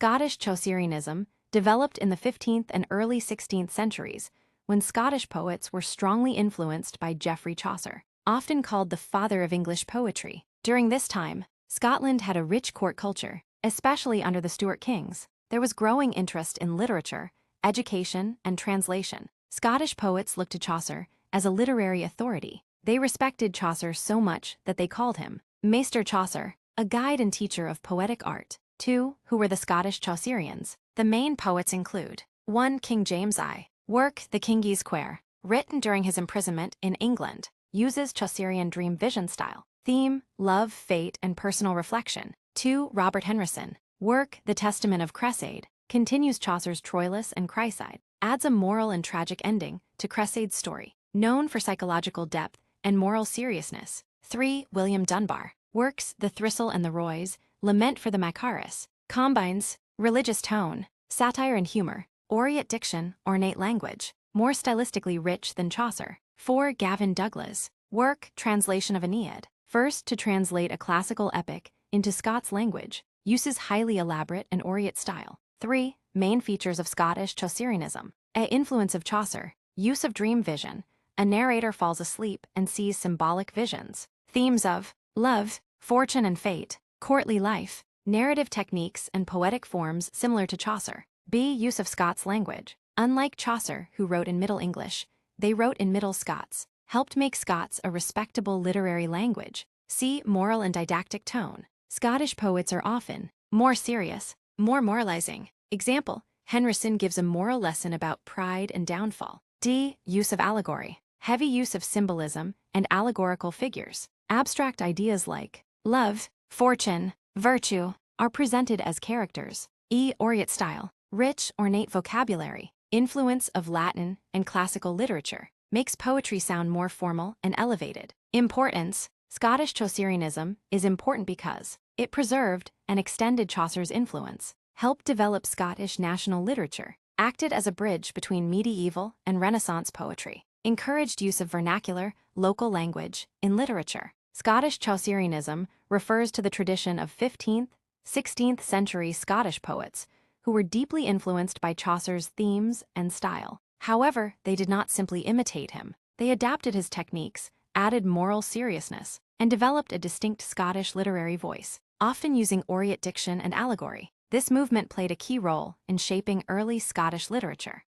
Scottish chaucerianism developed in the 15th and early 16th centuries when Scottish poets were strongly influenced by Geoffrey Chaucer, often called the father of English poetry. During this time, Scotland had a rich court culture, especially under the Stuart kings. There was growing interest in literature, education, and translation. Scottish poets looked to Chaucer as a literary authority. They respected Chaucer so much that they called him Maester Chaucer, a guide and teacher of poetic art. 2. Who were the Scottish chaucerians? The main poets include 1. King James I. Work, The King's Quair, written during his imprisonment in England, uses Chaucerian dream vision style. Theme, love, fate, and personal reflection. 2. Robert Henryson. Work, The Testament of Cresseid, continues Chaucer's Troilus and Chrysaid, adds a moral and tragic ending to Cresseid's story, known for psychological depth and moral seriousness. 3. William Dunbar. Works, The Thistle and the Roys, Lament for the Macaris, combines religious tone, satire and humor, aureate diction, ornate language, more stylistically rich than Chaucer. 4. Gavin Douglas. Work, Translation of Aeneid, first to translate a classical epic into Scots language, uses highly elaborate and aureate style. 3. Main features of Scottish chaucerianism. A. Influence of Chaucer, use of dream vision. A narrator falls asleep and sees symbolic visions. Themes of love, fortune and fate, courtly life, narrative techniques and poetic forms similar to Chaucer. B. Use of Scots language. Unlike Chaucer, who wrote in Middle English, they wrote in Middle Scots, helped make Scots a respectable literary language. C. Moral and didactic tone. Scottish poets are often more serious, more moralizing. Example, Henryson gives a moral lesson about pride and downfall. D. Use of allegory. Heavy use of symbolism and allegorical figures. Abstract ideas like love, fortune, virtue are presented as characters. E. Aureate style. Rich, ornate vocabulary. Influence of Latin and classical literature makes poetry sound more formal and elevated. Importance. Scottish chaucerianism is important because it preserved and extended Chaucer's influence, helped develop Scottish national literature, acted as a bridge between medieval and Renaissance poetry, encouraged use of vernacular, local language in literature. Scottish chaucerianism refers to the tradition of 15th, 16th century Scottish poets who were deeply influenced by Chaucer's themes and style. However, they did not simply imitate him. They adapted his techniques, added moral seriousness, and developed a distinct Scottish literary voice, often using aureate diction and allegory. This movement played a key role in shaping early Scottish literature.